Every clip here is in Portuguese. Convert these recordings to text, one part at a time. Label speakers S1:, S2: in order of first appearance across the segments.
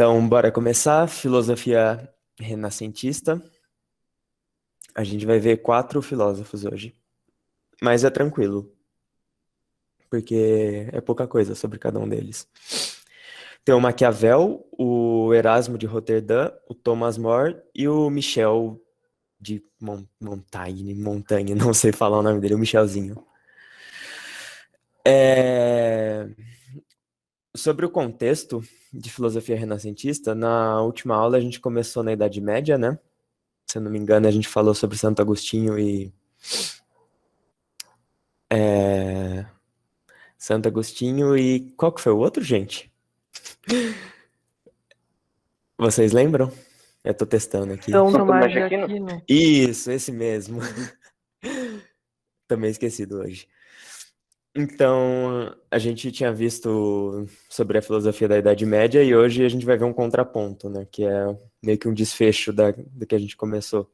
S1: Então, bora começar. Filosofia renascentista. A gente vai ver 4 filósofos hoje. Mas é tranquilo, porque é pouca coisa sobre cada um deles. Tem o Maquiavel, o Erasmo de Roterdã, o Thomas More e o Michel de Montaigne, não sei falar o nome dele, o Michelzinho. É, Sobre o contexto de filosofia renascentista, na última aula a gente começou na Idade Média, né? Se eu não me engano, a gente falou sobre Santo Agostinho e é, Santo Agostinho e qual que foi o outro, gente? Vocês lembram? Eu tô testando aqui.
S2: São
S3: São
S2: Tomás
S3: Tomás
S2: de
S3: de Aquino?
S2: Aquino.
S1: Isso, esse mesmo. Também esquecido hoje. Então, a gente tinha visto sobre a filosofia da Idade Média e hoje a gente vai ver um contraponto, né? Que é meio que um desfecho do que a gente começou,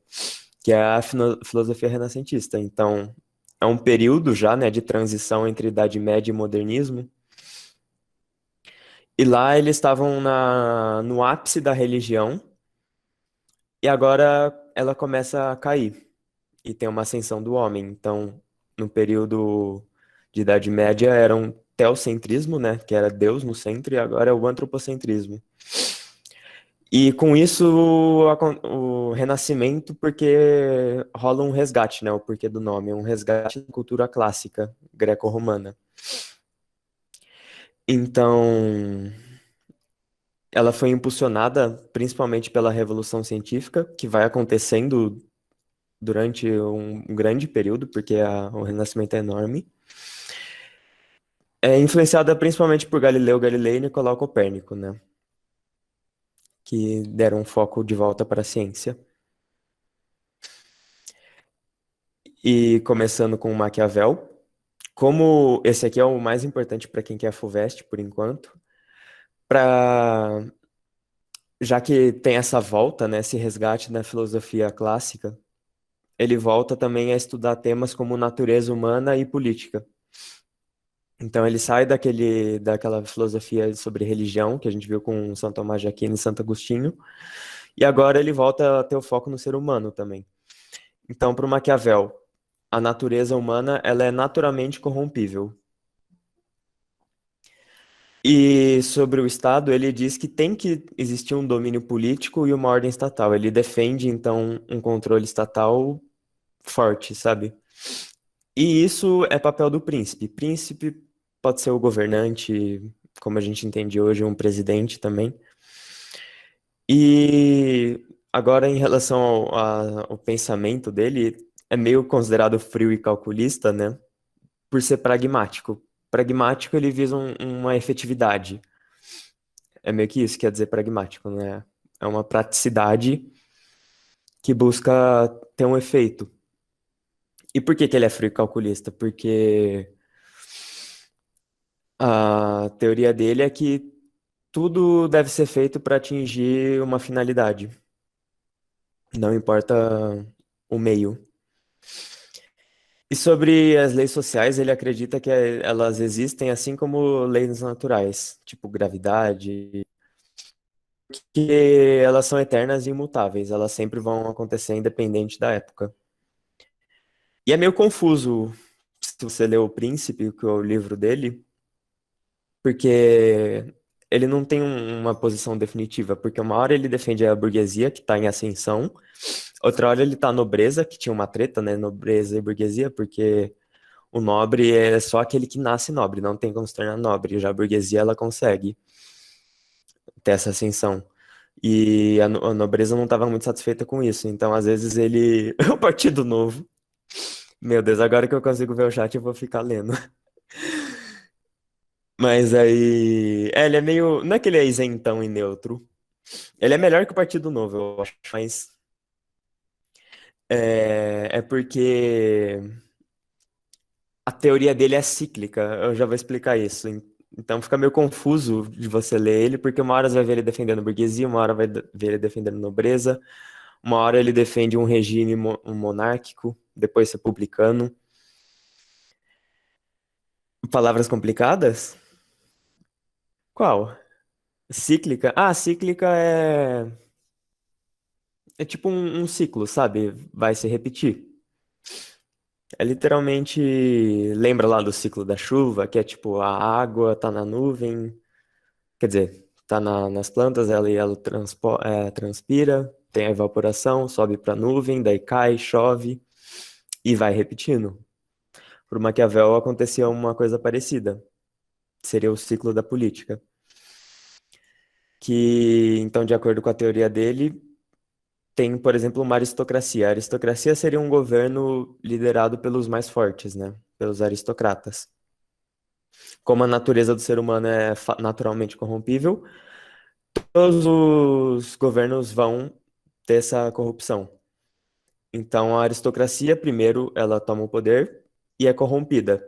S1: que é a filosofia renascentista. Então, é um período já, né, de transição entre Idade Média e modernismo. E lá eles estavam no ápice da religião e agora ela começa a cair e tem uma ascensão do homem. Então, no período de Idade Média era um teocentrismo, né, que era Deus no centro, e agora é o antropocentrismo. E com isso o renascimento, porque rola um resgate, né, o porquê do nome, um resgate da cultura clássica greco-romana. Então, ela foi impulsionada principalmente pela Revolução Científica, que vai acontecendo durante um grande período, porque o Renascimento é enorme. É influenciada principalmente por Galileu Galilei e Nicolau Copérnico, né? Que deram um foco de volta para a ciência. E começando com Maquiavel. Como esse aqui é o mais importante para quem quer FUVEST, por enquanto, para já que tem essa volta, né, esse resgate da filosofia clássica, ele volta também a estudar temas como natureza humana e política. Então ele sai daquela filosofia sobre religião que a gente viu com São Tomás de Aquino e Santo Agostinho, e agora ele volta a ter o foco no ser humano também. Então, para o Maquiavel, a natureza humana ela é naturalmente corrompível. E sobre o Estado, ele diz que tem que existir um domínio político e uma ordem estatal. Ele defende, então, um controle estatal forte, sabe? E isso é papel do príncipe. Príncipe pode ser o governante, como a gente entende hoje, um presidente também. E agora, em relação ao pensamento dele, é meio considerado frio e calculista, né? Por ser pragmático. Pragmático, ele visa uma efetividade. É meio que isso que quer dizer pragmático, né? É uma praticidade que busca ter um efeito. E por que que ele é frio e calculista? Porque a teoria dele é que tudo deve ser feito para atingir uma finalidade. Não importa o meio. E sobre as leis sociais, ele acredita que elas existem assim como leis naturais, tipo gravidade, que elas são eternas e imutáveis, elas sempre vão acontecer independente da época. E é meio confuso se você ler O Príncipe, que é o livro dele, porque ele não tem uma posição definitiva, porque uma hora ele defende a burguesia, que está em ascensão, outra hora ele tá a nobreza, que tinha uma treta, né, nobreza e burguesia, porque o nobre é só aquele que nasce nobre, não tem como se tornar nobre, já a burguesia ela consegue ter essa ascensão. E a nobreza não estava muito satisfeita com isso, então às vezes ele... O Partido Novo. Meu Deus, agora que eu consigo ver o chat, eu vou ficar lendo. Mas aí. Ele é meio. Não é que ele é isentão e neutro. Ele é melhor que o Partido Novo, eu acho. Mas. É porque. A teoria dele é cíclica. Eu já vou explicar isso. Então fica meio confuso de você ler ele, porque uma hora você vai ver ele defendendo burguesia, uma hora vai ver ele defendendo nobreza, uma hora ele defende um regime monárquico, depois republicano. Palavras complicadas? Qual? Cíclica? Ah, cíclica é tipo um ciclo, sabe? Vai se repetir. É literalmente, lembra lá do ciclo da chuva, que é tipo a água tá na nuvem, quer dizer, tá nas plantas, ela transpira, tem a evaporação, sobe pra nuvem, daí cai, chove e vai repetindo. Pro Maquiavel acontecia uma coisa parecida, seria o ciclo da política, que então, de acordo com a teoria dele, tem, por exemplo, uma aristocracia. A aristocracia seria um governo liderado pelos mais fortes, né? Pelos aristocratas. Como a natureza do ser humano é naturalmente corrompível, todos os governos vão ter essa corrupção. Então, a aristocracia, primeiro, ela toma o poder e é corrompida.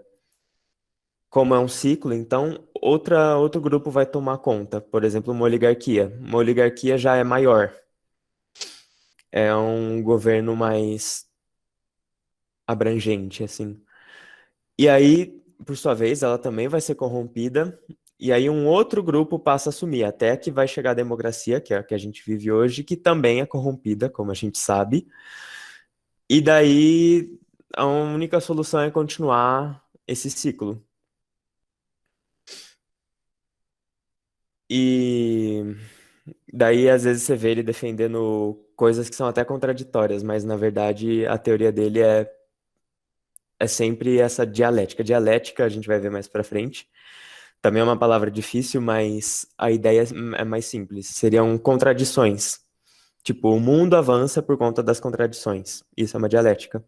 S1: Como é um ciclo, então, outro grupo vai tomar conta. Por exemplo, uma oligarquia. Uma oligarquia já é maior. É um governo mais abrangente, assim. E aí, por sua vez, ela também vai ser corrompida, e aí um outro grupo passa a assumir, até que vai chegar a democracia, que é a que a gente vive hoje, que também é corrompida, como a gente sabe. E daí a única solução é continuar esse ciclo. E daí, às vezes, você vê ele defendendo coisas que são até contraditórias, mas na verdade a teoria dele é sempre essa dialética. Dialética a gente vai ver mais pra frente. Também é uma palavra difícil, mas a ideia é mais simples. Seriam contradições. Tipo, o mundo avança por conta das contradições. Isso é uma dialética.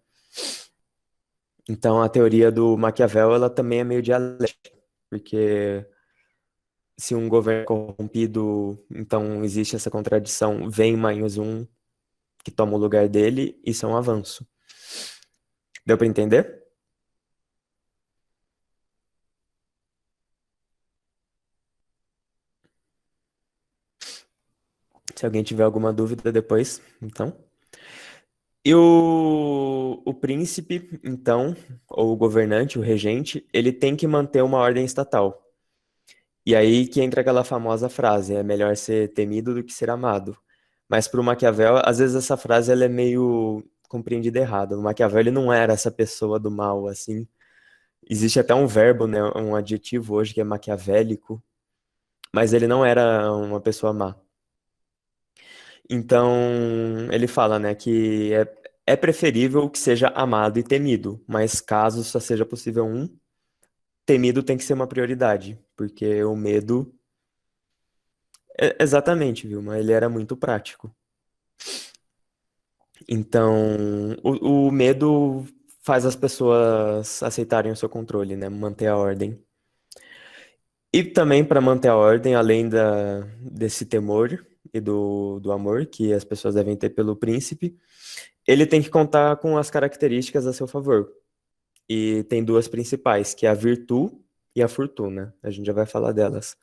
S1: Então, a teoria do Maquiavel, ela também é meio dialética, porque se um governo é corrompido, então existe essa contradição, vem mais um que toma o lugar dele, isso é um avanço. Deu para entender? Se alguém tiver alguma dúvida depois, então. E o príncipe, então, ou o governante, o regente, ele tem que manter uma ordem estatal. E aí que entra aquela famosa frase, é melhor ser temido do que ser amado. Mas para o Maquiavel, às vezes essa frase ela é meio compreendida errado. O Maquiavel ele não era essa pessoa do mal, assim. Existe até um verbo, né, um adjetivo hoje que é maquiavélico, mas ele não era uma pessoa má. Então, ele fala, né, que é preferível que seja amado e temido, mas caso só seja possível um, temido tem que ser uma prioridade, porque o medo. Exatamente, Vilma, ele era muito prático. Então, o medo faz as pessoas aceitarem o seu controle, né, manter a ordem. E também para manter a ordem, além desse temor e do amor que as pessoas devem ter pelo príncipe, ele tem que contar com as características a seu favor. E tem duas principais, que é a virtude e a fortuna. A gente já vai falar delas.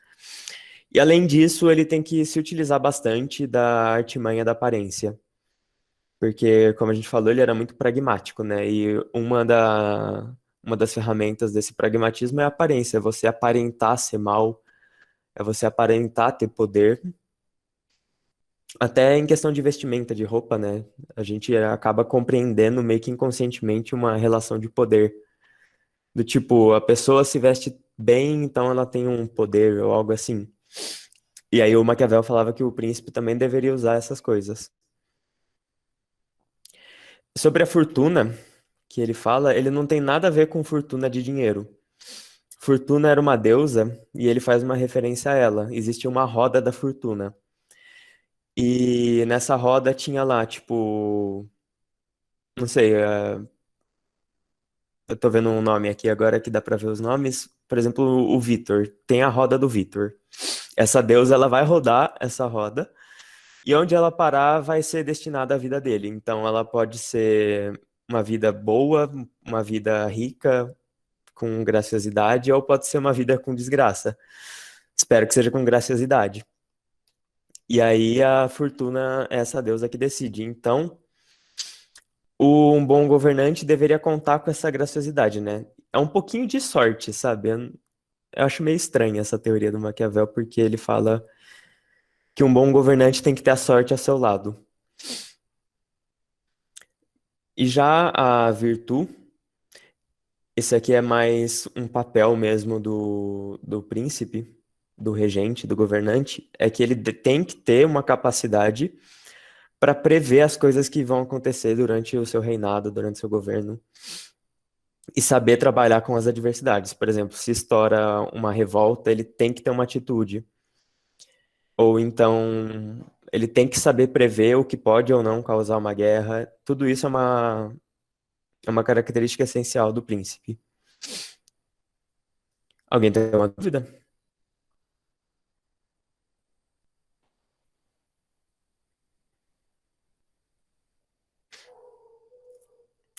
S1: E além disso, ele tem que se utilizar bastante da artimanha da aparência. Porque, como a gente falou, ele era muito pragmático, né? E uma das ferramentas desse pragmatismo é a aparência, é você aparentar ser mal, é você aparentar ter poder. Até em questão de vestimenta, de roupa, né? A gente acaba compreendendo meio que inconscientemente uma relação de poder. Do tipo, a pessoa se veste bem, então ela tem um poder ou algo assim. E aí o Maquiavel falava que o príncipe também deveria usar essas coisas. Sobre a fortuna que ele fala, ele não tem nada a ver com fortuna de dinheiro. Fortuna era uma deusa e ele faz uma referência a ela. Existia uma roda da fortuna. E nessa roda tinha lá, tipo, não sei, eu tô vendo um nome aqui agora que dá pra ver os nomes. Por exemplo, o Vitor. Tem a roda do Vitor. Essa deusa, ela vai rodar essa roda e onde ela parar vai ser destinada à vida dele. Então, ela pode ser uma vida boa, uma vida rica, com graciosidade, ou pode ser uma vida com desgraça. Espero que seja com graciosidade. E aí a fortuna é essa deusa que decide. Então, um bom governante deveria contar com essa graciosidade, né? É um pouquinho de sorte, sabe? Eu acho meio estranha essa teoria do Maquiavel, porque ele fala. que um bom governante tem que ter a sorte a seu lado. E já a virtude, esse aqui é mais um papel mesmo do príncipe, do regente, do governante, é que ele tem que ter uma capacidade para prever as coisas que vão acontecer durante o seu reinado, durante o seu governo, e saber trabalhar com as adversidades. Por exemplo, se estoura uma revolta, ele tem que ter uma atitude. Ou então, ele tem que saber prever o que pode ou não causar uma guerra. Tudo isso é uma característica essencial do príncipe. Alguém tem uma dúvida?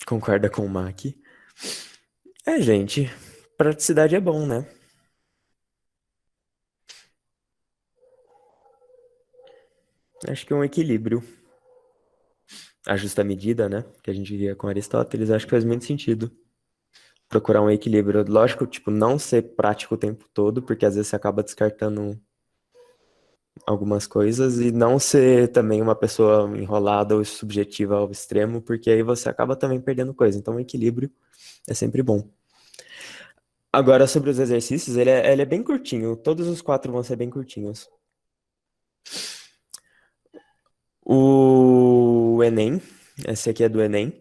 S1: Concorda com o Mac? É, gente, praticidade é bom, né? Acho que é um equilíbrio. A justa medida, né? Que a gente via com Aristóteles, acho que faz muito sentido. Procurar um equilíbrio. Lógico, tipo, não ser prático o tempo todo, porque às vezes você acaba descartando algumas coisas, e não ser também uma pessoa enrolada ou subjetiva ao extremo, porque aí você acaba também perdendo coisa. Então, o equilíbrio é sempre bom. Agora, sobre os exercícios, ele é bem curtinho. Todos os quatro vão ser bem curtinhos. O Enem, esse aqui é do Enem,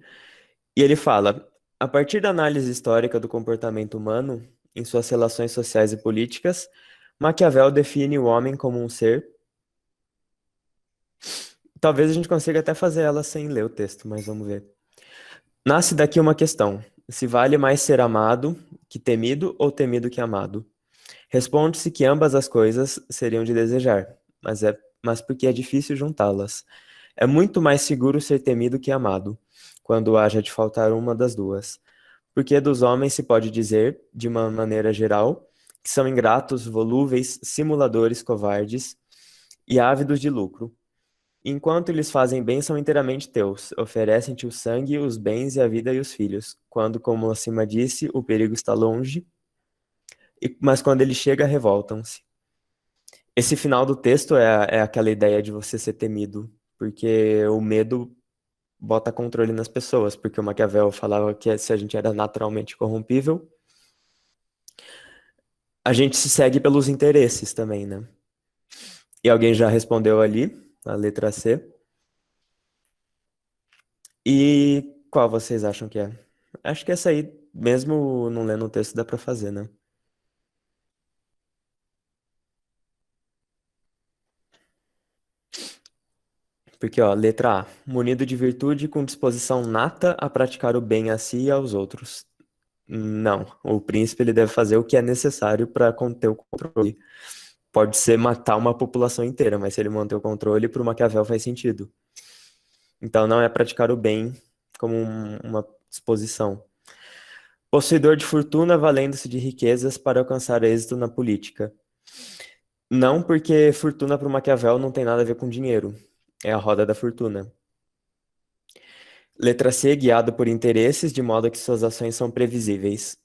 S1: e ele fala: a partir da análise histórica do comportamento humano em suas relações sociais e políticas, Maquiavel define o homem como um ser. Talvez a gente consiga até fazer ela sem ler o texto, mas vamos ver. Nasce daqui uma questão: se vale mais ser amado que temido ou temido que amado? Responde-se que ambas as coisas seriam de desejar, mas porque é difícil juntá-las. É muito mais seguro ser temido que amado, quando haja de faltar uma das duas. Porque dos homens se pode dizer, de uma maneira geral, que são ingratos, volúveis, simuladores, covardes e ávidos de lucro. Enquanto lhes fazem bem, são inteiramente teus, oferecem-te o sangue, os bens e a vida e os filhos. Quando, como acima disse, o perigo está longe, mas quando ele chega, revoltam-se. Esse final do texto é aquela ideia de você ser temido, porque o medo bota controle nas pessoas, porque o Maquiavel falava que se a gente era naturalmente corrompível, a gente se segue pelos interesses também, né? E alguém já respondeu ali, a letra C. E qual vocês acham que é? Acho que essa aí, mesmo não lendo o texto, dá pra fazer, né? Porque, ó, letra A. Munido de virtude com disposição nata a praticar o bem a si e aos outros. Não, o príncipe ele deve fazer o que é necessário para conter o controle. Pode ser matar uma população inteira, mas se ele manter o controle, para o Maquiavel faz sentido. Então não é praticar o bem como uma disposição. Possuidor de fortuna, valendo-se de riquezas para alcançar êxito na política. Não, porque fortuna para o Maquiavel não tem nada a ver com dinheiro. É a roda da fortuna. Letra C, guiado por interesses, de modo que suas ações são previsíveis.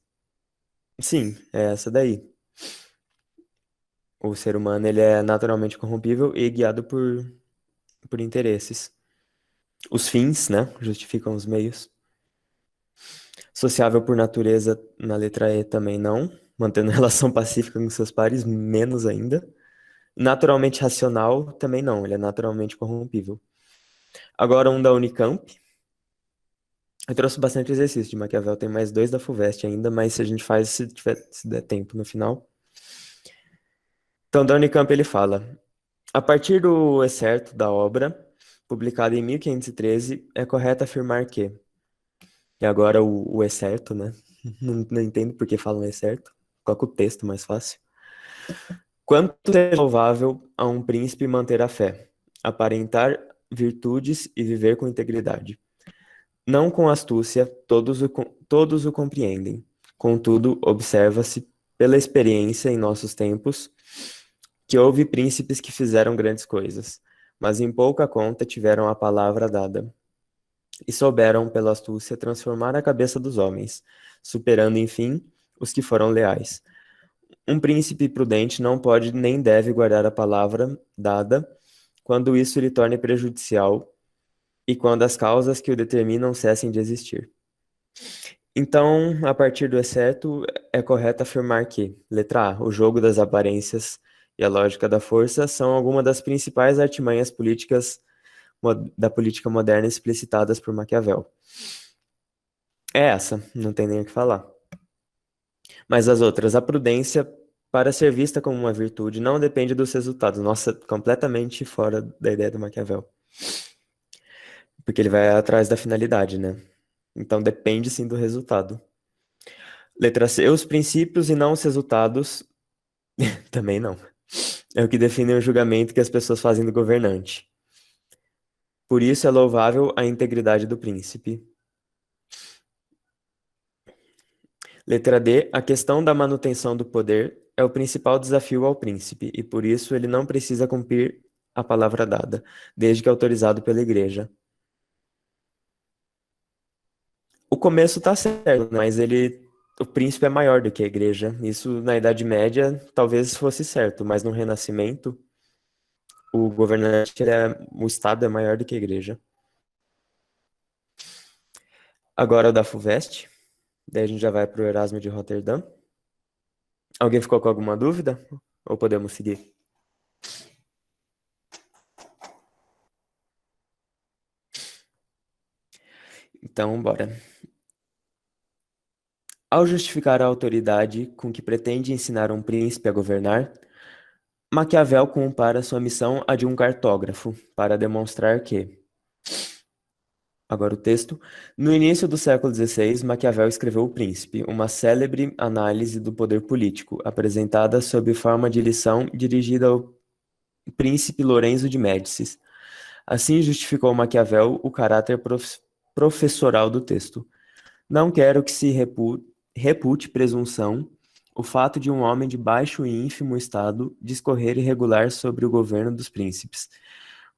S1: Sim, é essa daí. O ser humano ele é naturalmente corrompível e guiado por interesses. Os fins, né, justificam os meios. Sociável por natureza, na letra E também não. Mantendo relação pacífica com seus pares, menos ainda. Naturalmente racional, também não. Ele é naturalmente corrompível. Agora um da Unicamp. Eu trouxe bastante exercício de Maquiavel. Tem mais dois da FUVEST ainda, mas se a gente faz, se der tempo no final. Então, da Unicamp ele fala: a partir do excerto da obra, publicada em 1513, é correto afirmar que, e agora o excerto, né? Não entendo por que falam excerto. Coloca o texto mais fácil. Quanto é louvável a um príncipe manter a fé, aparentar virtudes e viver com integridade. Não com astúcia, todos o compreendem. Contudo, observa-se, pela experiência em nossos tempos, que houve príncipes que fizeram grandes coisas, mas em pouca conta tiveram a palavra dada, e souberam, pela astúcia, transformar a cabeça dos homens, superando, enfim, os que foram leais. Um príncipe prudente não pode nem deve guardar a palavra dada quando isso lhe torne prejudicial e quando as causas que o determinam cessem de existir. Então, a partir do exceto, é correto afirmar que, letra A, o jogo das aparências e a lógica da força são algumas das principais artimanhas políticas da política moderna explicitadas por Maquiavel. É essa, não tem nem o que falar. Mas as outras, a prudência, para ser vista como uma virtude, não depende dos resultados. Nossa, completamente fora da ideia do Maquiavel. Porque ele vai atrás da finalidade, né? Então depende sim do resultado. Letra C, os princípios e não os resultados, também não. É o que define o julgamento que as pessoas fazem do governante. Por isso é louvável a integridade do príncipe. Letra D, a questão da manutenção do poder é o principal desafio ao príncipe, e por isso ele não precisa cumprir a palavra dada, desde que autorizado pela igreja. O começo tá certo, mas o príncipe é maior do que a igreja. Isso na Idade Média talvez fosse certo, mas no Renascimento o governante, o Estado é maior do que a igreja. Agora o da FUVEST, daí a gente já vai para o Erasmo de Roterdã. Alguém ficou com alguma dúvida? Ou podemos seguir? Então, bora. Ao justificar a autoridade com que pretende ensinar um príncipe a governar, Maquiavel compara sua missão à de um cartógrafo, para demonstrar que, agora o texto, no início do século XVI, Maquiavel escreveu O Príncipe, uma célebre análise do poder político, apresentada sob forma de lição dirigida ao príncipe Lorenzo de Médicis. Assim justificou Maquiavel o caráter professoral do texto. Não quero que se repute presunção o fato de um homem de baixo e ínfimo estado discorrer e regular sobre o governo dos príncipes.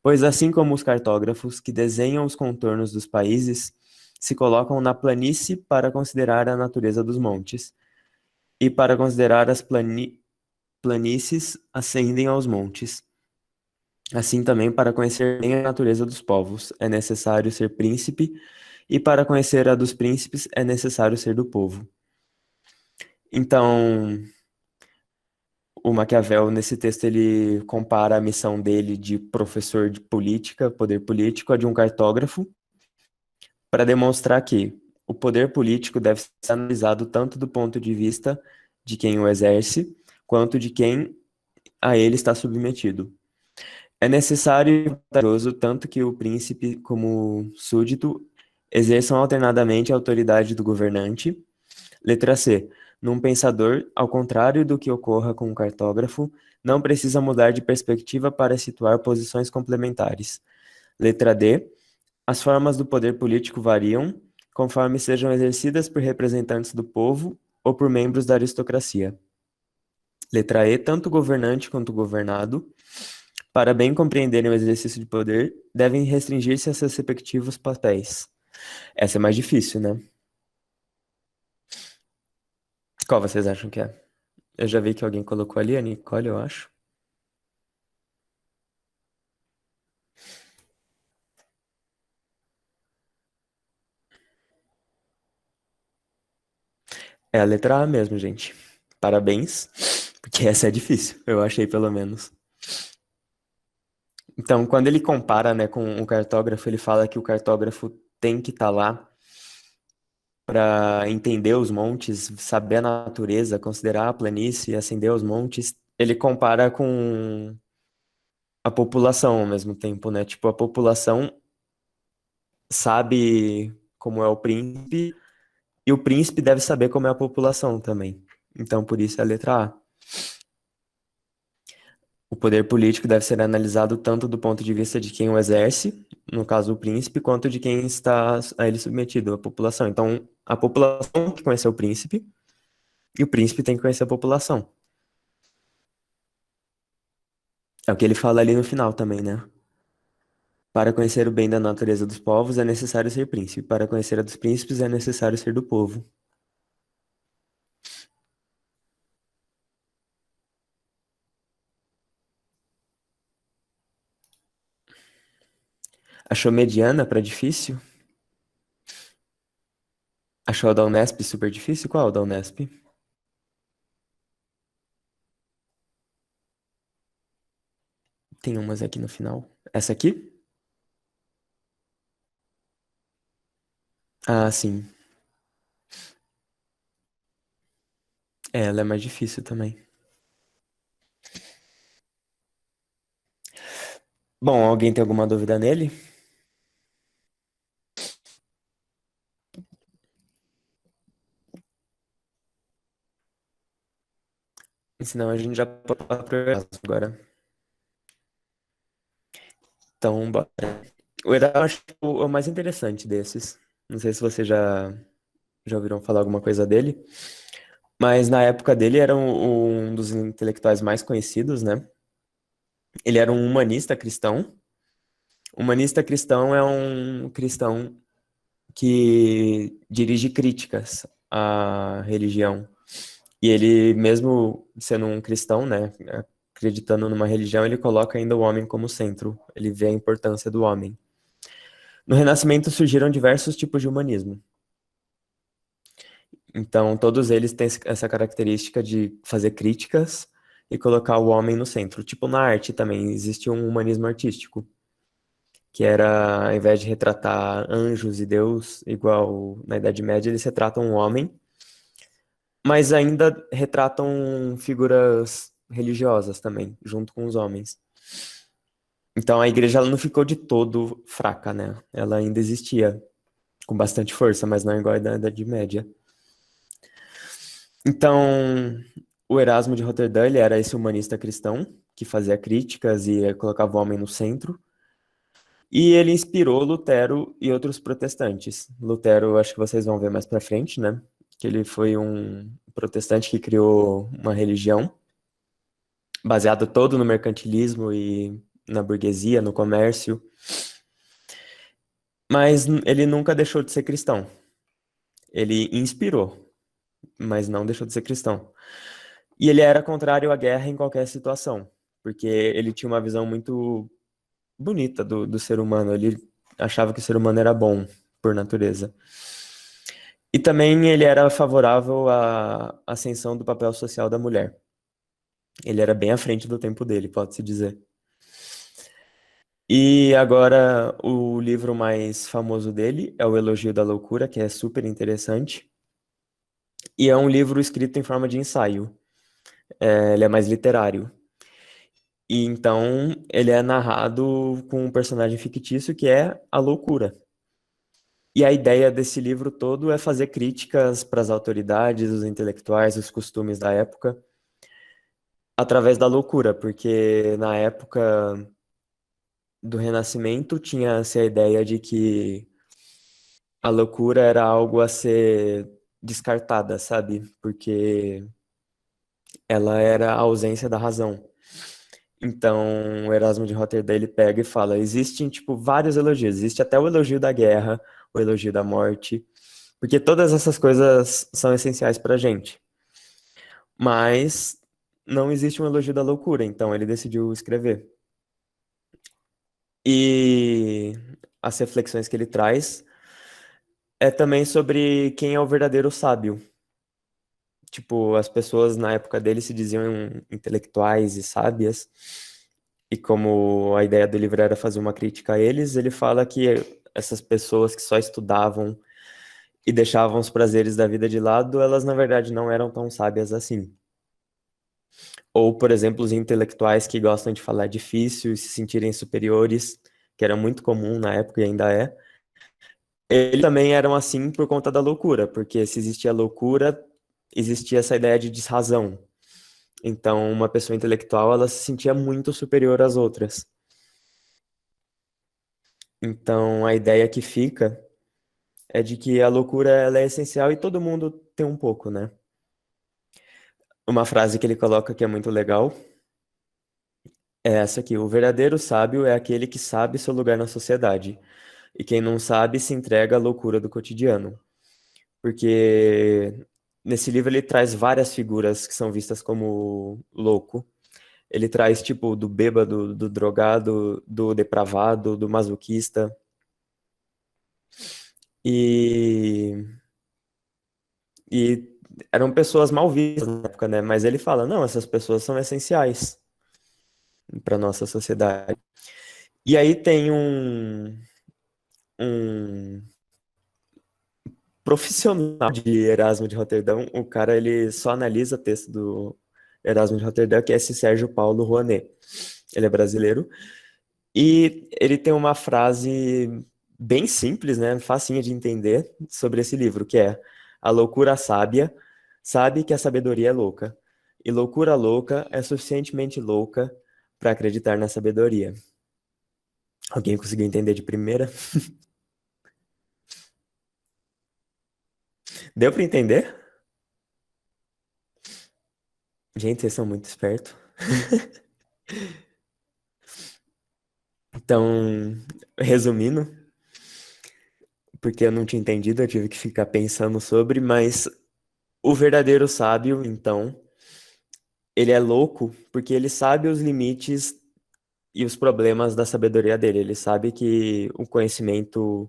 S1: Pois assim como os cartógrafos que desenham os contornos dos países se colocam na planície para considerar a natureza dos montes, e para considerar as planícies ascendem aos montes. Assim também, para conhecer bem a natureza dos povos, é necessário ser príncipe, e para conhecer a dos príncipes é necessário ser do povo. Então, o Maquiavel, nesse texto, ele compara a missão dele de professor de política, poder político, a de um cartógrafo, para demonstrar que o poder político deve ser analisado tanto do ponto de vista de quem o exerce, quanto de quem a ele está submetido. É necessário e vantajoso tanto que o príncipe como o súdito exerçam alternadamente a autoridade do governante. Letra C. Num pensador, ao contrário do que ocorra com um cartógrafo, não precisa mudar de perspectiva para situar posições complementares. Letra D. As formas do poder político variam conforme sejam exercidas por representantes do povo ou por membros da aristocracia. Letra E. Tanto o governante quanto o governado, para bem compreenderem o exercício de poder, devem restringir-se a seus respectivos papéis. Essa é mais difícil, né? Qual vocês acham que é? Eu já vi que alguém colocou ali, a Nicole, eu acho. É a letra A mesmo, gente. Parabéns, porque essa é difícil, eu achei pelo menos. Então, quando ele compara, né, com o cartógrafo, ele fala que o cartógrafo tem que estar lá para entender os montes, saber a natureza, considerar a planície, ascender os montes. Ele compara com a população ao mesmo tempo, né? Tipo, a população sabe como é o príncipe e o príncipe deve saber como é a população também. Então, por isso é a letra A. O poder político deve ser analisado tanto do ponto de vista de quem o exerce, no caso o príncipe, quanto de quem está a ele submetido, a população. Então, a população tem que conhecer o príncipe e o príncipe tem que conhecer a população. É o que ele fala ali no final também, né? Para conhecer o bem da natureza dos povos é necessário ser príncipe. Para conhecer a dos príncipes é necessário ser do povo. Achou mediana para difícil? Achou a da Unesp super difícil? Qual a da Unesp? Tem umas aqui no final. Essa aqui? Ah, sim. É, ela é mais difícil também. Bom, alguém tem alguma dúvida nele? Senão a gente já pode falar pro Erasmo agora. Então, bora. O Erasmo eu acho que é o mais interessante desses. Não sei se vocês já ouviram falar alguma coisa dele, mas na época dele era um dos intelectuais mais conhecidos, né? Ele era um humanista cristão. Humanista cristão é um cristão que dirige críticas à religião. E ele, mesmo sendo um cristão, né, acreditando numa religião, ele coloca ainda o homem como centro. Ele vê a importância do homem. No Renascimento surgiram diversos tipos de humanismo. Então, todos eles têm essa característica de fazer críticas e colocar o homem no centro. Tipo, na arte também existe um humanismo artístico, que era, ao invés de retratar anjos e Deus, igual na Idade Média, eles retratam o homem, mas ainda retratam figuras religiosas também, junto com os homens. Então, a igreja ela não ficou de todo fraca, né? Ela ainda existia com bastante força, mas não igual à Idade Média. Então, o Erasmo de Roterdã, ele era esse humanista cristão que fazia críticas e colocava o homem no centro. E ele inspirou Lutero e outros protestantes. Lutero, acho que vocês vão ver mais pra frente, né? Que ele foi um protestante que criou uma religião baseada todo no mercantilismo e na burguesia, no comércio. Mas ele nunca deixou de ser cristão. Ele inspirou, mas não deixou de ser cristão. E ele era contrário à guerra em qualquer situação, porque ele tinha uma visão muito bonita do ser humano. Ele achava que o ser humano era bom por natureza. E também ele era favorável à ascensão do papel social da mulher. Ele era bem à frente do tempo dele, pode-se dizer. E agora o livro mais famoso dele é O Elogio da Loucura, que é super interessante. E é um livro escrito em forma de ensaio. Ele é mais literário. E então ele é narrado com um personagem fictício que é a loucura. E a ideia desse livro todo é fazer críticas para as autoridades, os intelectuais, os costumes da época, através da loucura, porque na época do Renascimento tinha-se a ideia de que a loucura era algo a ser descartada, sabe? Porque ela era a ausência da razão. Então, o Erasmo de Roterdã ele pega e fala: existem tipo vários elogios, existe até o elogio da guerra, o elogio da morte, porque todas essas coisas são essenciais para a gente. Mas não existe um elogio da loucura, então ele decidiu escrever. E as reflexões que ele traz é também sobre quem é o verdadeiro sábio. Tipo, as pessoas na época dele se diziam intelectuais e sábias, e como a ideia do livro era fazer uma crítica a eles, ele fala que essas pessoas que só estudavam e deixavam os prazeres da vida de lado, elas na verdade não eram tão sábias assim. Ou, por exemplo, os intelectuais que gostam de falar difícil e se sentirem superiores, que era muito comum na época e ainda é. Eles também eram assim por conta da loucura, porque se existia loucura, existia essa ideia de desrazão. Então, uma pessoa intelectual, ela se sentia muito superior às outras. Então, a ideia que fica é de que a loucura ela é essencial e todo mundo tem um pouco, né? Uma frase que ele coloca que é muito legal é essa aqui: o verdadeiro sábio é aquele que sabe seu lugar na sociedade, e quem não sabe se entrega à loucura do cotidiano. Porque nesse livro ele traz várias figuras que são vistas como louco. Ele traz, tipo, do bêbado, do drogado, do depravado, do masoquista. E, e eram pessoas mal vistas na época, né? Mas ele fala, não, essas pessoas são essenciais para nossa sociedade. E aí tem um profissional de Erasmo de Roterdão, o cara ele só analisa texto do Erasmo de Roterdão, que é esse Sérgio Paulo Rouanet. Ele é brasileiro e ele tem uma frase bem simples, né, facinha de entender sobre esse livro, que é: a loucura sábia sabe que a sabedoria é louca, e loucura louca é suficientemente louca para acreditar na sabedoria. Alguém conseguiu entender de primeira? Deu para entender? Gente, vocês são muito espertos. Então, resumindo, porque eu não tinha entendido, eu tive que ficar pensando sobre, mas o verdadeiro sábio, então, ele é louco porque ele sabe os limites e os problemas da sabedoria dele. Ele sabe que o conhecimento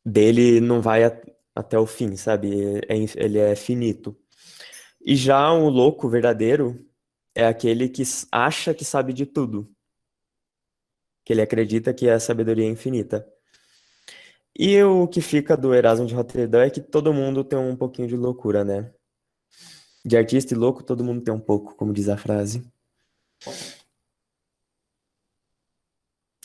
S1: dele não vai até o fim, sabe? Ele é finito. E já o louco verdadeiro é aquele que acha que sabe de tudo, que ele acredita que a sabedoria é infinita. E o que fica do Erasmo de Roterdã é que todo mundo tem um pouquinho de loucura, né? De artista e louco, todo mundo tem um pouco, como diz a frase.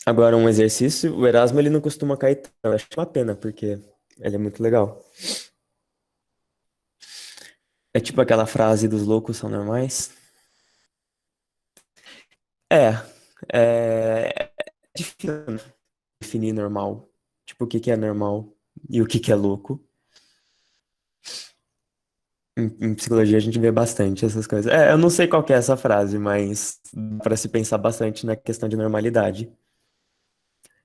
S1: Agora, um exercício, o Erasmo ele não costuma cair tanto. Eu acho uma pena, porque ele é muito legal. É tipo aquela frase dos loucos são normais. É, é difícil definir normal. Tipo, o que que é normal e o que que é louco. Em psicologia a gente vê bastante essas coisas. É, eu não sei qual que é essa frase, mas dá para se pensar bastante na questão de normalidade.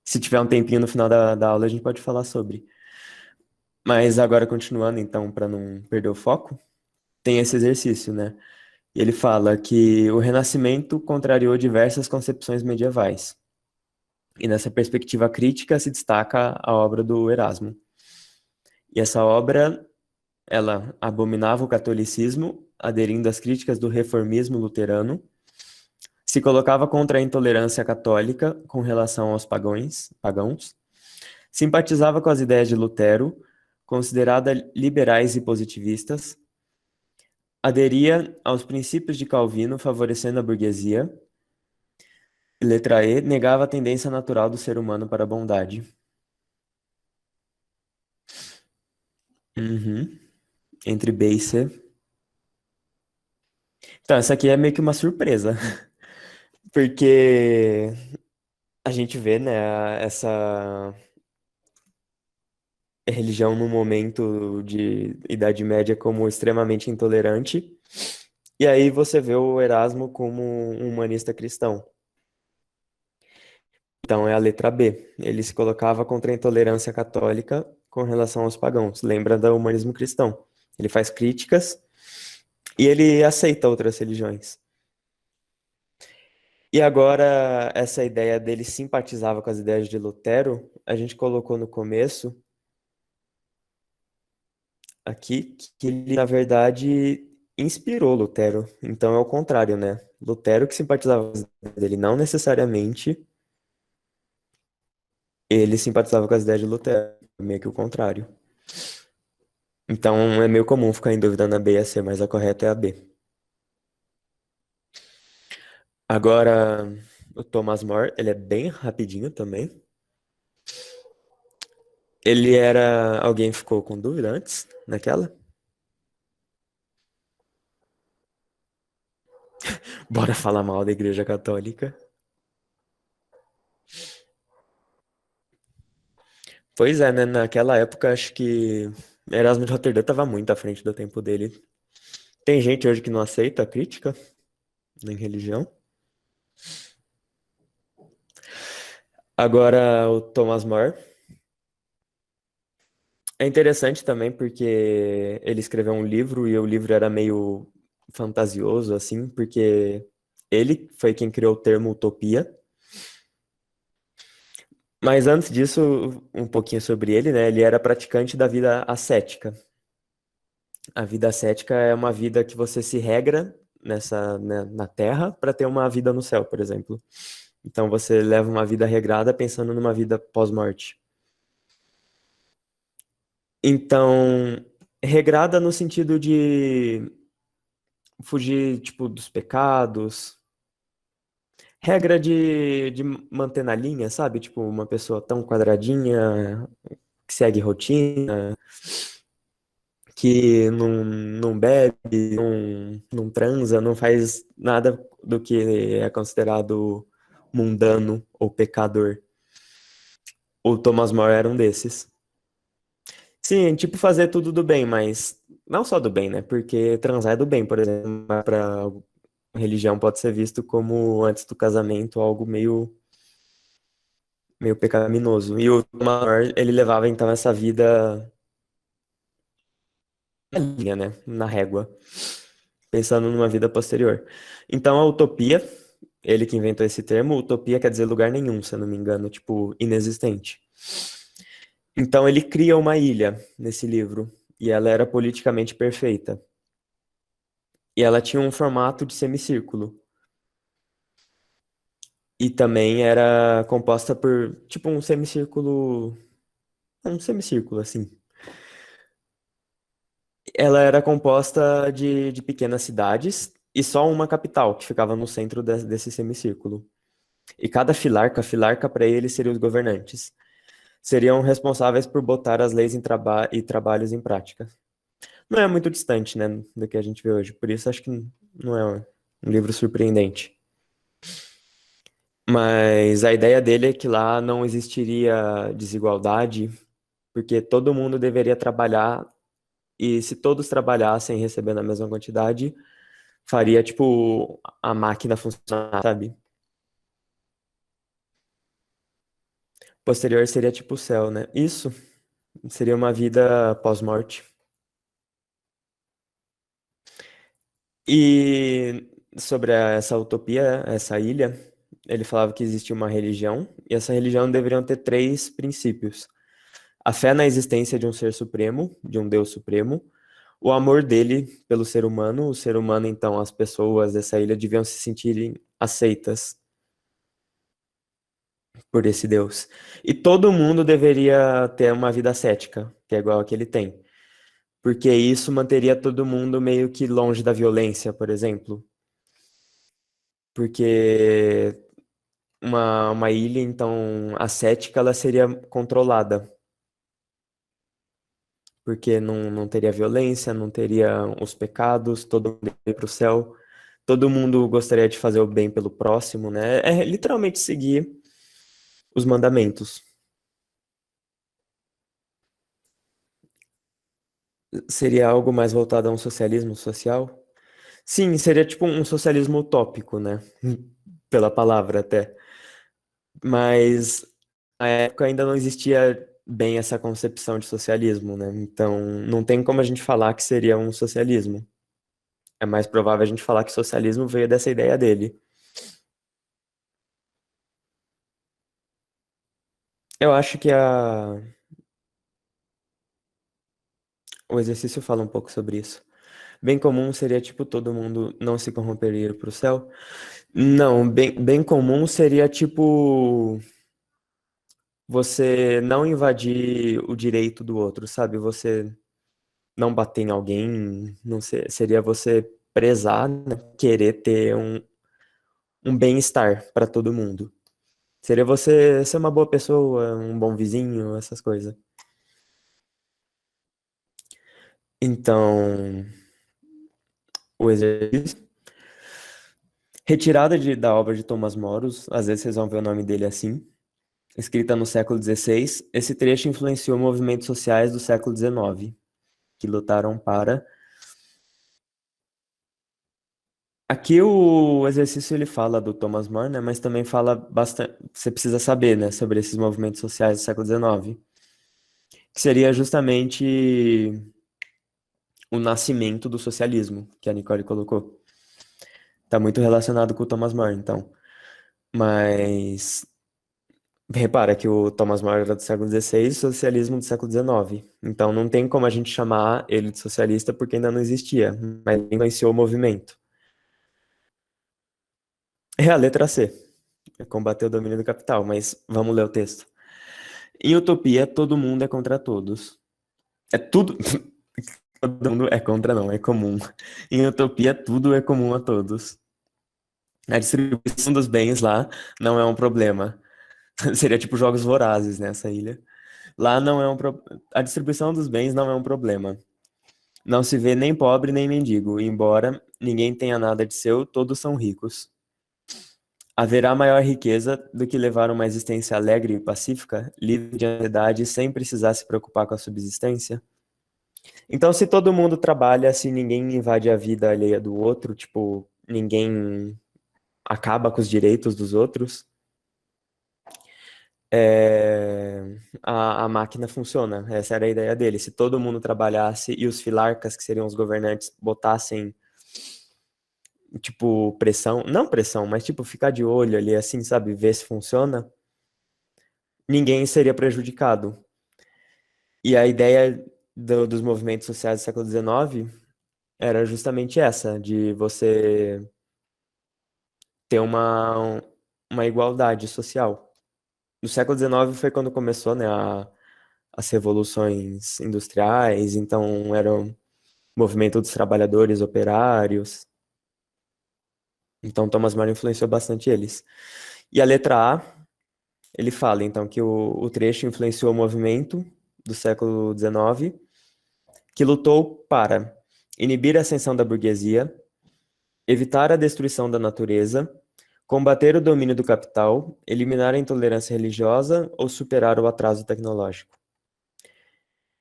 S1: Se tiver um tempinho no final da aula, a gente pode falar sobre. Mas agora, continuando, então, para não perder o foco, tem esse exercício, né? E ele fala que o Renascimento contrariou diversas concepções medievais. E nessa perspectiva crítica se destaca a obra do Erasmo. E essa obra, ela abominava o catolicismo, aderindo às críticas do reformismo luterano, se colocava contra a intolerância católica com relação aos pagãos, simpatizava com as ideias de Lutero, considerada liberais e positivistas, aderia aos princípios de Calvino, favorecendo a burguesia, e letra E, negava a tendência natural do ser humano para a bondade. Uhum. Entre B e C. Então, essa aqui é meio que uma surpresa, porque a gente vê, né, essa religião no momento de Idade Média como extremamente intolerante, e aí você vê o Erasmo como um humanista cristão. Então é a letra B. Ele se colocava contra a intolerância católica com relação aos pagãos. Lembra do humanismo cristão. Ele faz críticas e ele aceita outras religiões. E agora, essa ideia dele simpatizava com as ideias de Lutero, a gente colocou no começo aqui que ele, na verdade, inspirou Lutero. Então é o contrário, né? Lutero que simpatizava com as ideias dele, não necessariamente ele simpatizava com as ideias de Lutero, meio que o contrário. Então é meio comum ficar em dúvida na B e a C, mas a correta é a B. Agora, o Thomas More, ele é bem rapidinho também. Ele era. Alguém ficou com dúvida antes, naquela? Bora falar mal da Igreja Católica. Pois é, né? Naquela época, acho que Erasmo de Roterdã estava muito à frente do tempo dele. Tem gente hoje que não aceita a crítica em religião. Agora, o Thomas More é interessante também porque ele escreveu um livro e o livro era meio fantasioso, assim, porque Ele foi quem criou o termo utopia. Mas antes disso, um pouquinho sobre ele, né? Ele era praticante da vida ascética. A vida ascética é uma vida que você se regra né, na Terra para ter uma vida no céu, por exemplo. Então você leva uma vida regrada pensando numa vida pós-morte. Então, regrada no sentido de fugir, tipo, dos pecados, regra de manter na linha, sabe? Tipo, uma pessoa tão quadradinha, que segue rotina, que não bebe, não transa, não faz nada do que é considerado mundano ou pecador. O Thomas More era um desses. Sim, tipo fazer tudo do bem, mas não só do bem, né? Porque transar é do bem, por exemplo, para religião pode ser visto como antes do casamento algo meio pecaminoso. E o Thomas More, ele levava então essa vida na linha, né? Na régua, pensando numa vida posterior. Então a utopia, ele que inventou esse termo, utopia quer dizer lugar nenhum, se eu não me engano, tipo inexistente. Então ele cria uma ilha nesse livro e ela era politicamente perfeita. E ela tinha um formato de semicírculo. E também era composta por, tipo, um semicírculo, assim. Ela era composta de pequenas cidades e só uma capital, que ficava no centro desse semicírculo. E cada filarca para eles seriam os governantes. Seriam responsáveis por botar as leis e trabalhos em prática. Não é muito distante, né, do que a gente vê hoje. Por isso acho que não é um livro surpreendente. Mas a ideia dele é que lá não existiria desigualdade, porque todo mundo deveria trabalhar, e se todos trabalhassem recebendo a mesma quantidade, faria, tipo, a máquina funcionar, sabe? Posterior seria tipo o céu, né? Isso seria uma vida pós-morte. E sobre essa utopia, essa ilha, ele falava que existia uma religião, e essa religião deveriam ter três princípios: a fé na existência de um ser supremo, de um Deus supremo, o amor dele pelo o ser humano, então, as pessoas dessa ilha deviam se sentirem aceitas por esse Deus. E todo mundo deveria ter uma vida cética, que é igual a que ele tem. Porque isso manteria todo mundo meio que longe da violência, por exemplo. Porque uma ilha, então, ascética, ela seria controlada. Porque não teria violência, não teria os pecados, todo mundo ia para o céu. Todo mundo gostaria de fazer o bem pelo próximo, né? É literalmente seguir os mandamentos. Seria algo mais voltado a um socialismo social? Sim, seria tipo um socialismo utópico, né? Pela palavra até. Mas na época ainda não existia bem essa concepção de socialismo, né? Então não tem como a gente falar que seria um socialismo. É mais provável a gente falar que socialismo veio dessa ideia dele. Eu acho que o exercício fala um pouco sobre isso. Bem comum seria, tipo, todo mundo não se corromperia para o céu. Não, bem comum seria, tipo, você não invadir o direito do outro, sabe? Você não bater em alguém, não seria você prezar, né? Querer ter um bem-estar para todo mundo. Seria você ser uma boa pessoa, um bom vizinho, essas coisas. Então, o exercício. Retirada da obra de Thomas Moros, às vezes vocês vão ver o nome dele assim, escrita no século XVI, esse trecho influenciou movimentos sociais do século XIX, que lutaram para... Aqui o exercício ele fala do Thomas More, né, mas também fala bastante, você precisa saber, né, sobre esses movimentos sociais do século XIX, que seria justamente o nascimento do socialismo, que a Nicole colocou. Tá muito relacionado com o Thomas More, então. Mas repara que o Thomas More era do século XVI e o socialismo do século XIX. Então não tem como a gente chamar ele de socialista porque ainda não existia, mas ele influenciou o movimento. É a letra C. É combater o domínio do capital, mas vamos ler o texto. Em utopia, todo mundo é contra todos. É tudo. Todo mundo é contra, não, é comum. Em utopia, tudo é comum a todos. A distribuição dos bens lá não é um problema. Seria tipo jogos vorazes nessa ilha. Lá não é A distribuição dos bens não é um problema. Não se vê nem pobre nem mendigo, embora ninguém tenha nada de seu, todos são ricos. Haverá maior riqueza do que levar uma existência alegre e pacífica, livre de ansiedade, sem precisar se preocupar com a subsistência? Então, se todo mundo trabalha, se ninguém invade a vida alheia do outro, tipo, ninguém acaba com os direitos dos outros, a máquina funciona. Essa era a ideia dele. Se todo mundo trabalhasse e os filarcas, que seriam os governantes, botassem, tipo, pressão, não pressão, mas tipo, ficar de olho ali, assim, sabe, ver se funciona, ninguém seria prejudicado. E a ideia dos movimentos sociais do século XIX era justamente essa, de você ter uma igualdade social. No século XIX foi quando começou, né, as revoluções industriais, então era o movimento dos trabalhadores operários. Então Thomas More influenciou bastante eles. E a letra A, ele fala então que o trecho influenciou o movimento do século XIX, que lutou para inibir a ascensão da burguesia, evitar a destruição da natureza, combater o domínio do capital, eliminar a intolerância religiosa ou superar o atraso tecnológico.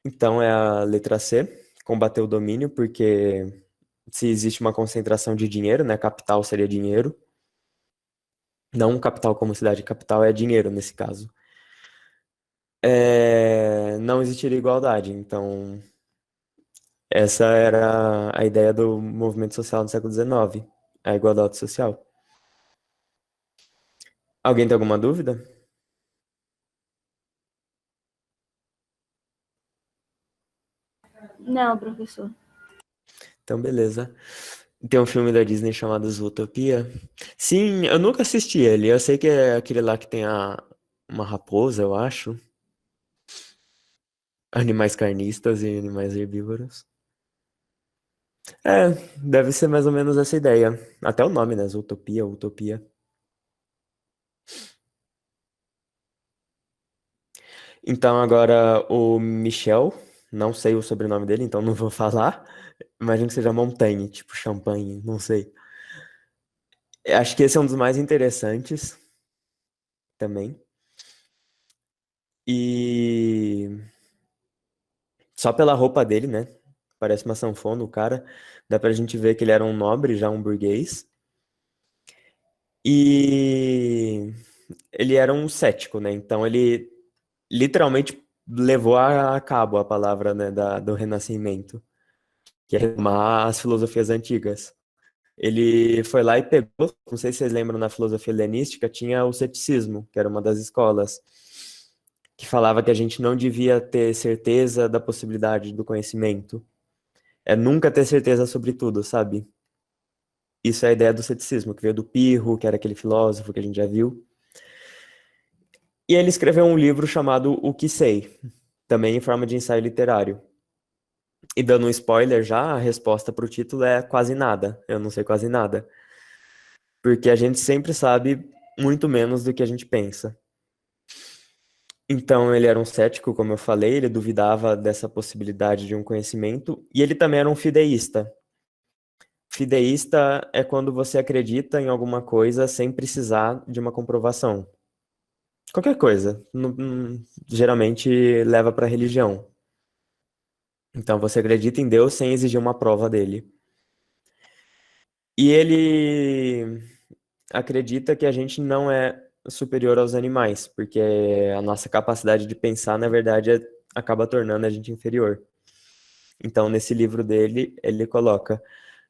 S1: Então é a letra C, combater o domínio, porque se existe uma concentração de dinheiro, né, capital seria dinheiro, não capital como cidade, capital é dinheiro nesse caso. Não existiria igualdade, então essa era a ideia do movimento social do século XIX, a igualdade social. Alguém tem alguma dúvida?
S2: Não, professor.
S1: Então, beleza. Tem um filme da Disney chamado Zootopia. Sim, eu nunca assisti ele. Eu sei que é aquele lá que tem uma raposa, eu acho. Animais carnistas e animais herbívoros. É, deve ser mais ou menos essa ideia. Até o nome, né? Zootopia, Utopia. Então, agora o Michel. Não sei o sobrenome dele, então não vou falar. Imagino que seja Montaigne, tipo champanhe, não sei. Acho que esse é um dos mais interessantes também. E só pela roupa dele, né? Parece uma sanfona, o cara. Dá pra gente ver que ele era um nobre, já um burguês. E ele era um cético, né? Então ele literalmente levou a cabo a palavra, né, do Renascimento, que é retomar as filosofias antigas. Ele foi lá e pegou, não sei se vocês lembram, na filosofia helenística, tinha o ceticismo, que era uma das escolas, que falava que a gente não devia ter certeza da possibilidade do conhecimento. É nunca ter certeza sobre tudo, sabe? Isso é a ideia do ceticismo, que veio do Pirro, que era aquele filósofo que a gente já viu. E ele escreveu um livro chamado O Que Sei, também em forma de ensaio literário. E dando um spoiler já, a resposta para o título é quase nada. Eu não sei quase nada. Porque a gente sempre sabe muito menos do que a gente pensa. Então, ele era um cético, como eu falei, ele duvidava dessa possibilidade de um conhecimento, e ele também era um fideísta. Fideísta é quando você acredita em alguma coisa sem precisar de uma comprovação. Qualquer coisa, geralmente leva para religião. Então, você acredita em Deus sem exigir uma prova dele. E ele acredita que a gente não é superior aos animais, porque a nossa capacidade de pensar, na verdade, acaba tornando a gente inferior. Então, nesse livro dele, ele coloca: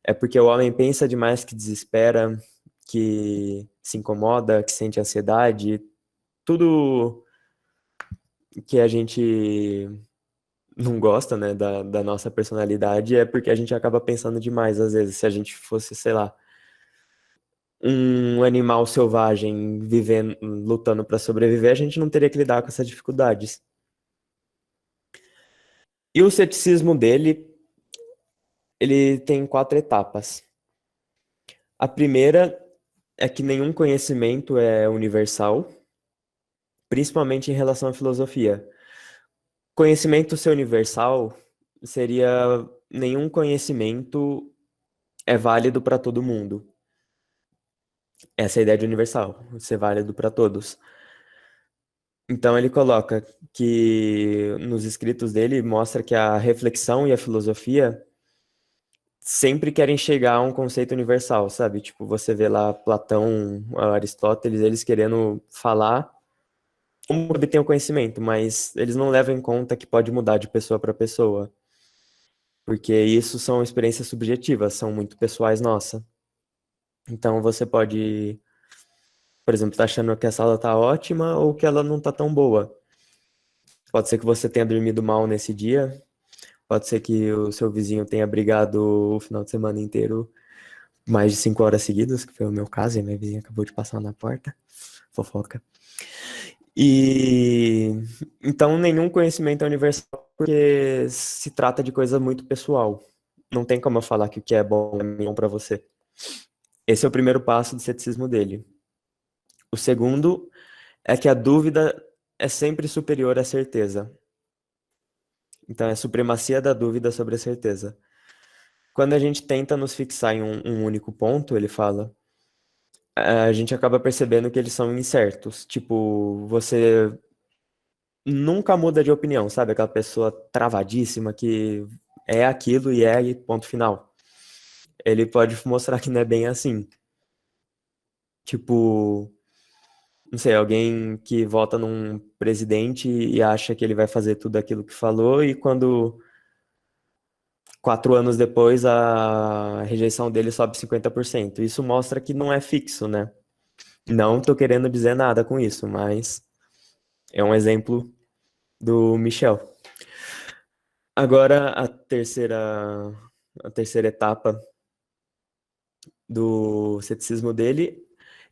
S1: É porque o homem pensa demais, que desespera, que se incomoda, que sente ansiedade, tudo que a gente não gosta, né, da nossa personalidade é porque a gente acaba pensando demais, às vezes. Se a gente fosse, sei lá, um animal selvagem vivendo, lutando para sobreviver, a gente não teria que lidar com essas dificuldades. E o ceticismo dele, ele tem 4 etapas. A primeira é que nenhum conhecimento é universal, principalmente em relação à filosofia. Conhecimento ser universal seria nenhum conhecimento é válido para todo mundo. Essa é a ideia de universal, ser válido para todos. Então ele coloca que nos escritos dele mostra que a reflexão e a filosofia sempre querem chegar a um conceito universal, sabe? Tipo, você vê lá Platão, Aristóteles, eles querendo falar como obter o conhecimento, mas eles não levam em conta que pode mudar de pessoa para pessoa, porque isso são experiências subjetivas, são muito pessoais nossa. Então você pode, por exemplo, estar achando que a sala tá ótima ou que ela não tá tão boa. Pode ser que você tenha dormido mal nesse dia, pode ser que o seu vizinho tenha brigado o final de semana inteiro mais de 5 horas seguidas, que foi o meu caso, e minha vizinha acabou de passar na porta. Fofoca. E então nenhum conhecimento é universal porque se trata de coisa muito pessoal. Não tem como eu falar que o que é bom é bom para você. Esse é o primeiro passo do ceticismo dele. O segundo é que a dúvida é sempre superior à certeza. Então é a supremacia da dúvida sobre a certeza. Quando a gente tenta nos fixar em um único ponto, ele fala, a gente acaba percebendo que eles são incertos. Tipo, você nunca muda de opinião, sabe? Aquela pessoa travadíssima que é aquilo e é e ponto final. Ele pode mostrar que não é bem assim. Tipo, não sei, alguém que vota num presidente e acha que ele vai fazer tudo aquilo que falou e quando 4 anos depois a rejeição dele sobe 50%. Isso mostra que não é fixo, né? Não tô querendo dizer nada com isso, mas é um exemplo do Michel. Agora a terceira etapa do ceticismo dele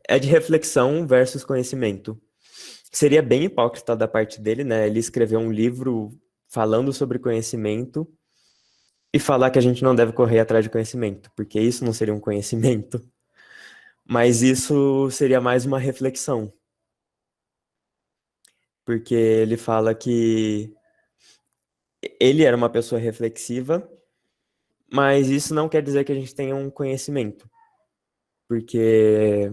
S1: é de reflexão versus conhecimento. Seria bem hipócrita da parte dele, né? Ele escreveu um livro falando sobre conhecimento e falar que a gente não deve correr atrás de conhecimento, porque isso não seria um conhecimento, mas isso seria mais uma reflexão, porque ele fala que ele era uma pessoa reflexiva, mas isso não quer dizer que a gente tenha um conhecimento, porque,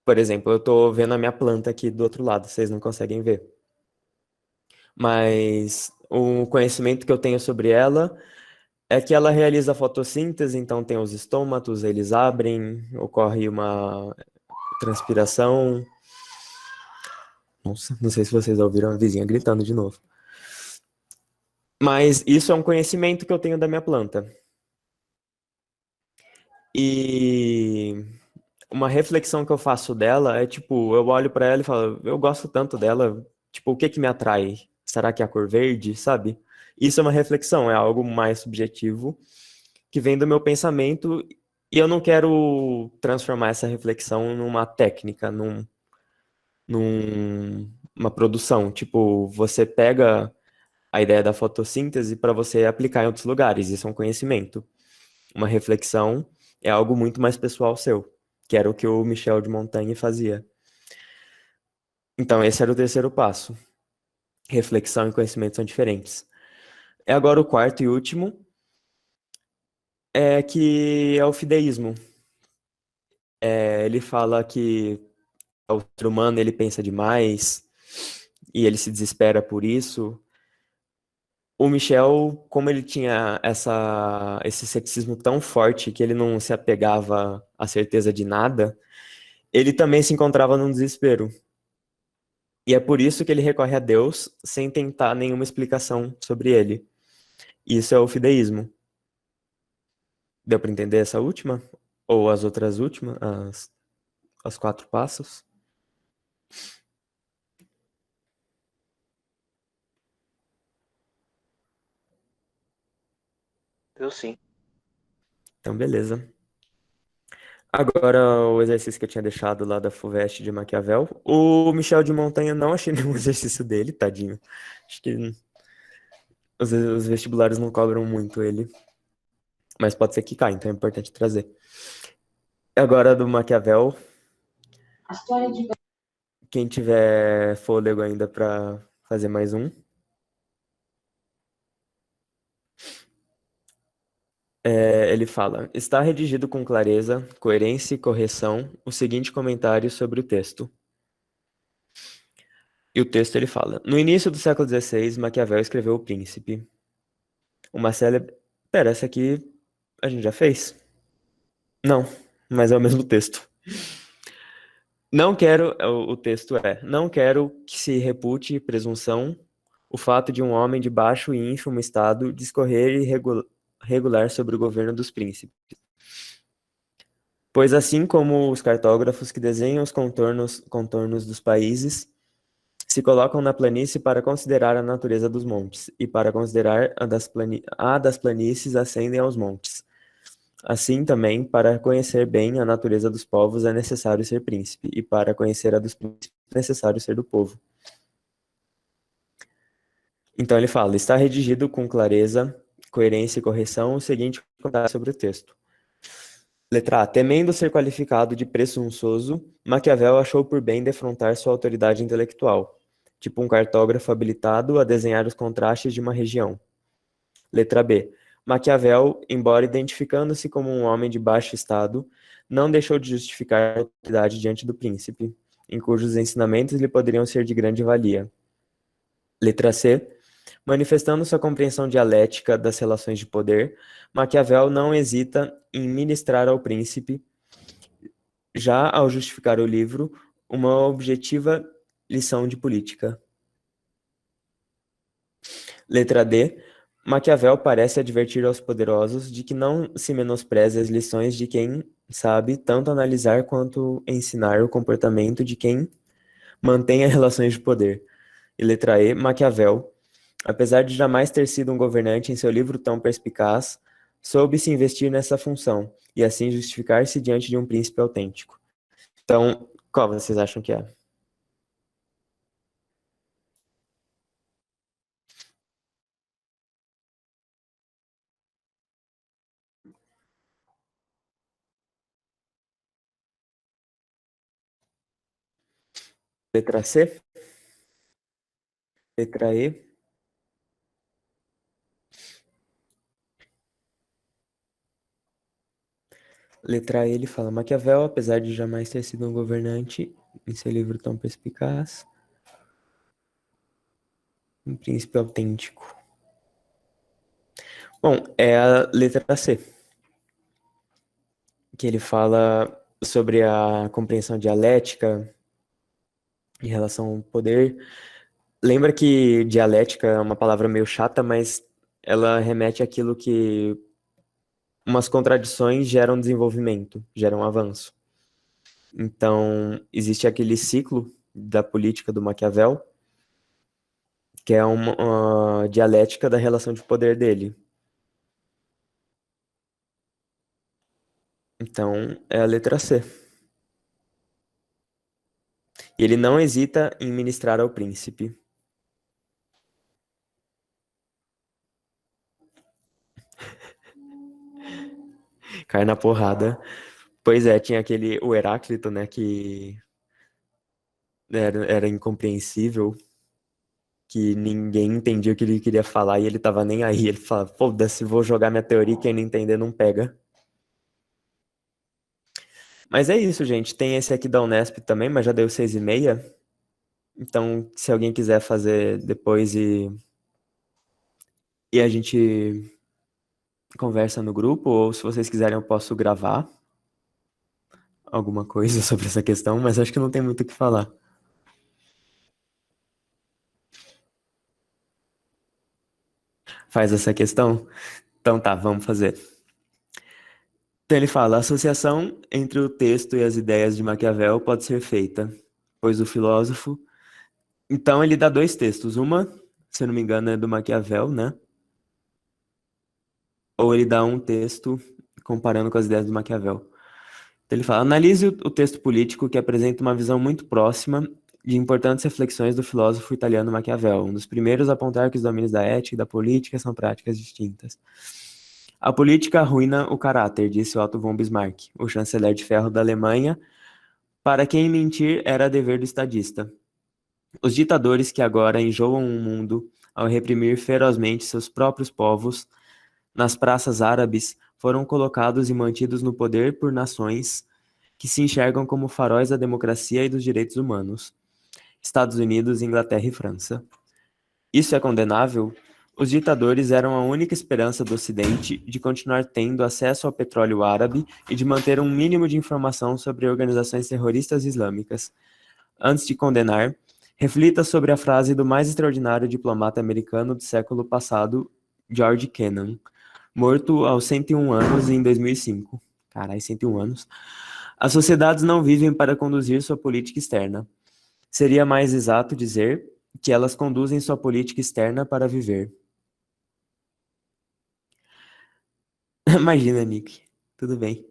S1: por exemplo, eu tô vendo a minha planta aqui do outro lado, vocês não conseguem ver. Mas o conhecimento que eu tenho sobre ela é que ela realiza fotossíntese, então tem os estômatos, eles abrem, ocorre uma transpiração. Nossa, não sei se vocês ouviram a vizinha gritando de novo. Mas isso é um conhecimento que eu tenho da minha planta. E uma reflexão que eu faço dela é tipo, eu olho pra ela e falo, eu gosto tanto dela, tipo, o que que me atrai? Será que é a cor verde, sabe? Isso é uma reflexão, é algo mais subjetivo que vem do meu pensamento e eu não quero transformar essa reflexão numa técnica, numa produção. Tipo, você pega a ideia da fotossíntese para você aplicar em outros lugares, isso é um conhecimento. Uma reflexão é algo muito mais pessoal seu, que era o que o Michel de Montaigne fazia. Então, esse era o terceiro passo. Reflexão e conhecimento são diferentes. É agora o quarto e último, é que é o fideísmo. Ele fala que o ser humano ele pensa demais e ele se desespera por isso. O Michel, como ele tinha esse ceticismo tão forte que ele não se apegava à certeza de nada, ele também se encontrava num desespero. E é por isso que ele recorre a Deus sem tentar nenhuma explicação sobre ele. Isso é o fideísmo. Deu para entender essa última? Ou as outras últimas? As 4 passos?
S2: Eu sim.
S1: Então, beleza. Agora, o exercício que eu tinha deixado lá da FUVEST de Maquiavel. O Michel de Montanha, não achei nenhum exercício dele, tadinho. Acho que os vestibulares não cobram muito ele. Mas pode ser que caia, então é importante trazer. Agora, do Maquiavel, quem tiver fôlego ainda para fazer mais um. Ele fala: está redigido com clareza, coerência e correção o seguinte comentário sobre o texto. E o texto ele fala: no início do século XVI, Maquiavel escreveu O Príncipe, uma célebre. Pera, essa aqui a gente já fez? Não, mas é o mesmo texto. Não quero, o texto é: não quero que se repute presunção o fato de um homem de baixo e ínfimo estado discorrer e regular sobre o governo dos príncipes. Pois assim como os cartógrafos que desenham os contornos dos países se colocam na planície para considerar a natureza dos montes, e para considerar a das planícies ascendem aos montes. Assim também, para conhecer bem a natureza dos povos é necessário ser príncipe, e para conhecer a dos príncipes é necessário ser do povo. Então ele fala: está redigido com clareza, coerência e correção o seguinte comentário sobre o texto. Letra A. Temendo ser qualificado de presunçoso, Maquiavel achou por bem defrontar sua autoridade intelectual, tipo um cartógrafo habilitado a desenhar os contrastes de uma região. Letra B. Maquiavel, embora identificando-se como um homem de baixo estado, não deixou de justificar a autoridade diante do príncipe, em cujos ensinamentos lhe poderiam ser de grande valia. Letra C. Manifestando sua compreensão dialética das relações de poder, Maquiavel não hesita em ministrar ao príncipe, já ao justificar o livro, uma objetiva lição de política. Letra D. Maquiavel parece advertir aos poderosos de que não se menospreze as lições de quem sabe tanto analisar quanto ensinar o comportamento de quem mantém as relações de poder. E letra E. Maquiavel, apesar de jamais ter sido um governante em seu livro tão perspicaz, soube se investir nessa função e assim justificar-se diante de um príncipe autêntico. Então, qual vocês acham que é? Letra C? Letra E? Letra E, ele fala: Maquiavel, apesar de jamais ter sido um governante em seu livro tão perspicaz, um príncipe autêntico. Bom, é a letra C, que ele fala sobre a compreensão dialética em relação ao poder. Lembra que dialética é uma palavra meio chata, mas ela remete àquilo que umas contradições geram desenvolvimento, geram avanço. Então, existe aquele ciclo da política do Maquiavel, que é uma dialética da relação de poder dele. Então, é a letra C. E ele não hesita em ministrar ao príncipe. Cai na porrada. Pois é, tinha o Heráclito, né, que era incompreensível, que ninguém entendia o que ele queria falar e ele tava nem aí. Ele falava: foda-se, vou jogar minha teoria, quem não entender não pega. Mas é isso, gente. Tem esse aqui da Unesp também, mas já deu 6h30. Então, se alguém quiser fazer depois e a gente conversa no grupo, ou se vocês quiserem eu posso gravar alguma coisa sobre essa questão, mas acho que não tem muito o que falar. Faz essa questão? Então tá, vamos fazer. Então ele fala: a associação entre o texto e as ideias de Maquiavel pode ser feita, pois o filósofo. Então ele dá dois textos. Uma, se eu não me engano, é do Maquiavel, né? Ou ele dá um texto comparando com as ideias do Maquiavel. Então ele fala: analise o texto político que apresenta uma visão muito próxima de importantes reflexões do filósofo italiano Maquiavel, um dos primeiros a apontar que os domínios da ética e da política são práticas distintas. A política arruína o caráter, disse Otto von Bismarck, o chanceler de ferro da Alemanha, para quem mentir era dever do estadista. Os ditadores que agora enjoam o mundo ao reprimir ferozmente seus próprios povos nas praças árabes foram colocados e mantidos no poder por nações que se enxergam como faróis da democracia e dos direitos humanos. Estados Unidos, Inglaterra e França. Isso é condenável? Os ditadores eram a única esperança do Ocidente de continuar tendo acesso ao petróleo árabe e de manter um mínimo de informação sobre organizações terroristas islâmicas. Antes de condenar, reflita sobre a frase do mais extraordinário diplomata americano do século passado, George Kennan, morto aos 101 anos em 2005. Caralho, 101 anos. As sociedades não vivem para conduzir sua política externa. Seria mais exato dizer que elas conduzem sua política externa para viver. Imagina, Nick. Tudo bem.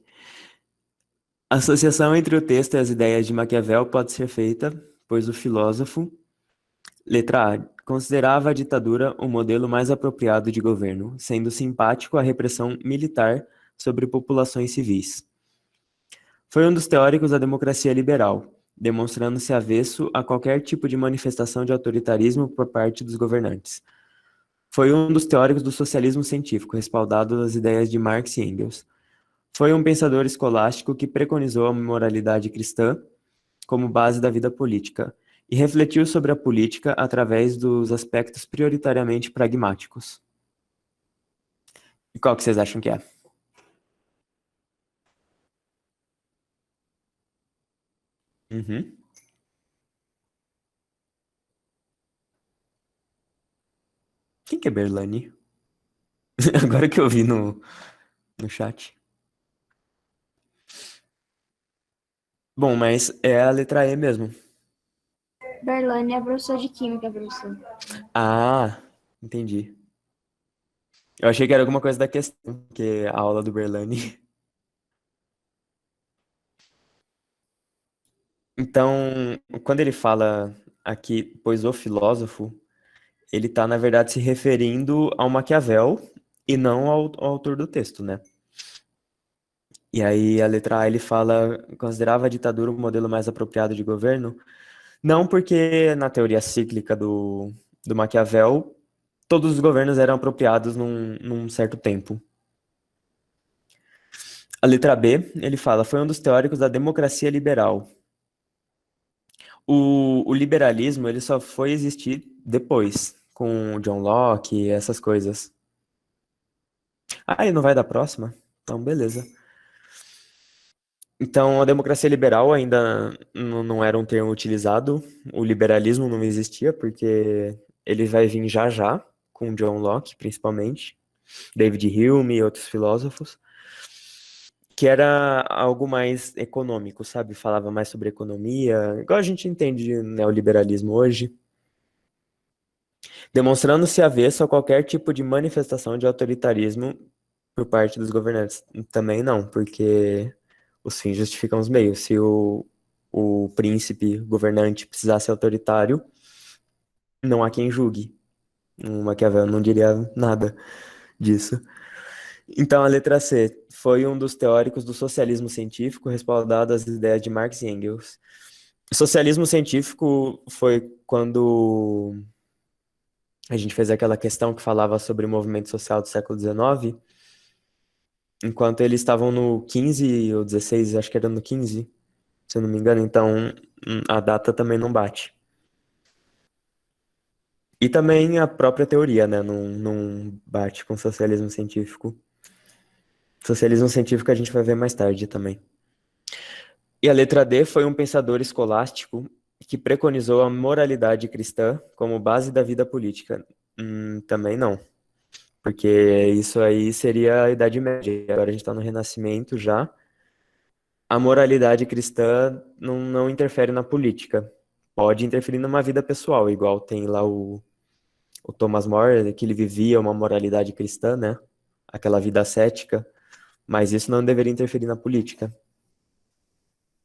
S1: A associação entre o texto e as ideias de Maquiavel pode ser feita, pois o filósofo, letra A, considerava a ditadura o modelo mais apropriado de governo, sendo simpático à repressão militar sobre populações civis. Foi um dos teóricos da democracia liberal, demonstrando-se avesso a qualquer tipo de manifestação de autoritarismo por parte dos governantes. Foi um dos teóricos do socialismo científico, respaldado nas ideias de Marx e Engels. Foi um pensador escolástico que preconizou a moralidade cristã como base da vida política e refletiu sobre a política através dos aspectos prioritariamente pragmáticos. E qual que vocês acham que é? Uhum. Quem que é Berlani? Agora que eu vi no chat. Bom, mas é a letra E mesmo.
S2: Berlane é professor de química, professor.
S1: Ah, entendi. Eu achei que era alguma coisa da questão, que é a aula do Berlani. Então, quando ele fala aqui, pois o filósofo, ele está, na verdade, se referindo ao Maquiavel e não ao autor do texto, né? E aí, a letra A, ele fala, considerava a ditadura o modelo mais apropriado de governo? Não porque, na teoria cíclica do Maquiavel, todos os governos eram apropriados num certo tempo. A letra B, ele fala, foi um dos teóricos da democracia liberal. O liberalismo, ele só foi existir depois, com John Locke e essas coisas. Ah, ele não vai da próxima? Então, beleza. Então, a democracia liberal ainda não era um termo utilizado, o liberalismo não existia, porque ele vai vir já já, com John Locke, principalmente, David Hume e outros filósofos, que era algo mais econômico, sabe? Falava mais sobre economia, igual a gente entende de neoliberalismo hoje, demonstrando-se avesso a qualquer tipo de manifestação de autoritarismo por parte dos governantes. Também não, porque os fins justificam os meios. Se o príncipe governante precisasse ser autoritário, não há quem julgue. O Maquiavel não diria nada disso. Então, a letra C foi um dos teóricos do socialismo científico, respaldado às ideias de Marx e Engels. O socialismo científico foi quando a gente fez aquela questão que falava sobre o movimento social do século XIX, enquanto eles estavam no 15 ou 16, acho que era no 15, se eu não me engano, então a data também não bate. E também a própria teoria, né, não bate com o socialismo científico. Socialismo científico a gente vai ver mais tarde também. E a letra D foi um pensador escolástico que preconizou a moralidade cristã como base da vida política. Também não. porque isso aí seria a Idade Média. Agora a gente está no Renascimento já. A moralidade cristã não interfere na política. Pode interferir numa vida pessoal, igual tem lá o Thomas More, que ele vivia uma moralidade cristã, né? Aquela vida ascética, mas isso não deveria interferir na política,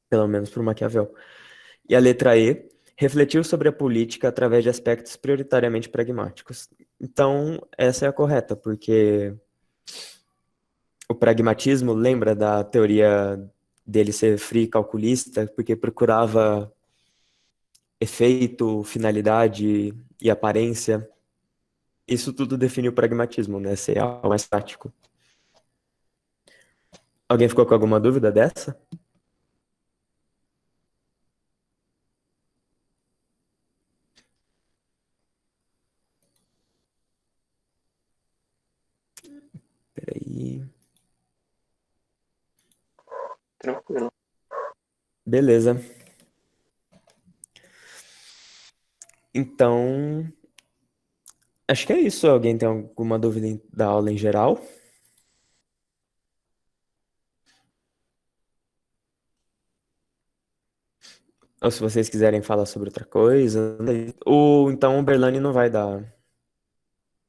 S1: pelo menos por Maquiavel. E a letra E, refletir sobre a política através de aspectos prioritariamente pragmáticos. Então, essa é a correta, porque o pragmatismo lembra da teoria dele ser frio e calculista, porque procurava efeito, finalidade e aparência. Isso tudo define o pragmatismo, né? Ser algo mais prático. Alguém ficou com alguma dúvida dessa? Peraí.
S3: Tranquilo.
S1: Beleza. Então, acho que é isso. Alguém tem alguma dúvida da aula em geral? Ou se vocês quiserem falar sobre outra coisa. Então o Berlane não vai dar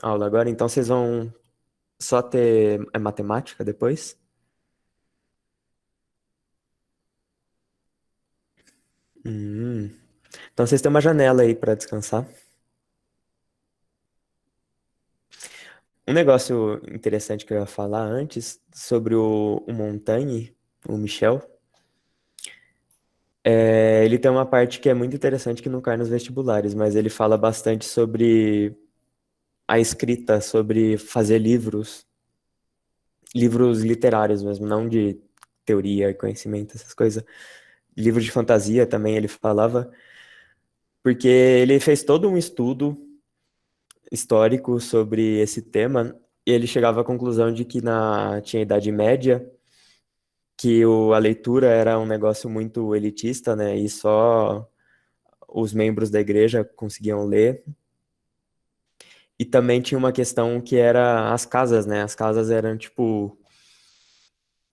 S1: aula agora, então vocês vão só ter matemática depois? Hum. Então vocês têm uma janela aí para descansar. Um negócio interessante que eu ia falar antes sobre o Montaigne, o Michel, ele tem uma parte que é muito interessante que não cai nos vestibulares, mas ele fala bastante sobre a escrita, sobre fazer livros, livros literários mesmo, não de teoria e conhecimento, essas coisas. Livros de fantasia também ele falava, porque ele fez todo um estudo histórico sobre esse tema e ele chegava à conclusão de que tinha Idade Média, que a leitura era um negócio muito elitista, né? E só os membros da igreja conseguiam ler. E também tinha uma questão que era as casas, né? As casas eram tipo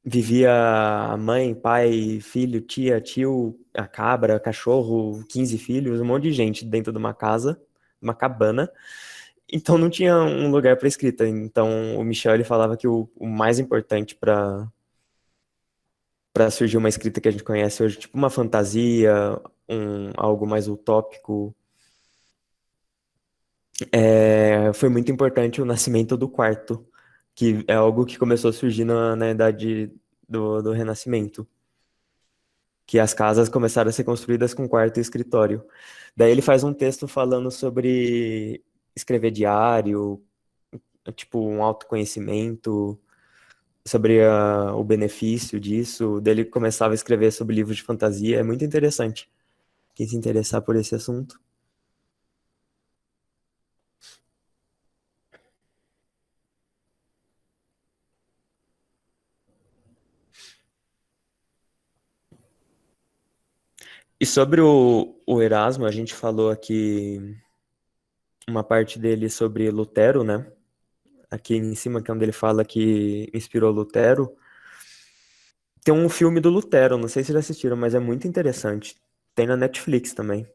S1: vivia a mãe, pai, filho, tia, tio, a cabra, cachorro, 15 filhos, um monte de gente dentro de uma casa, uma cabana. Então não tinha um lugar para escrita. Então o Michel ele falava que o mais importante para surgir uma escrita que a gente conhece hoje, tipo uma fantasia, algo mais utópico, foi muito importante o nascimento do quarto, que é algo que começou a surgir na idade do Renascimento, que as casas começaram a ser construídas com quarto e escritório. Daí ele faz um texto falando sobre escrever diário, tipo um autoconhecimento, sobre o benefício disso. Daí ele começava a escrever sobre livros de fantasia, é muito interessante. Quem se interessar por esse assunto. E sobre o Erasmo, a gente falou aqui uma parte dele sobre Lutero, né? Aqui em cima, que é onde ele fala que inspirou Lutero. Tem um filme do Lutero, não sei se já assistiram, mas é muito interessante. Tem na Netflix também.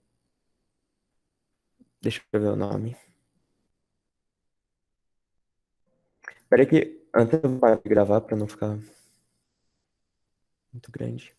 S1: Deixa eu ver o nome. Peraí que antes eu parar de gravar para não ficar muito grande.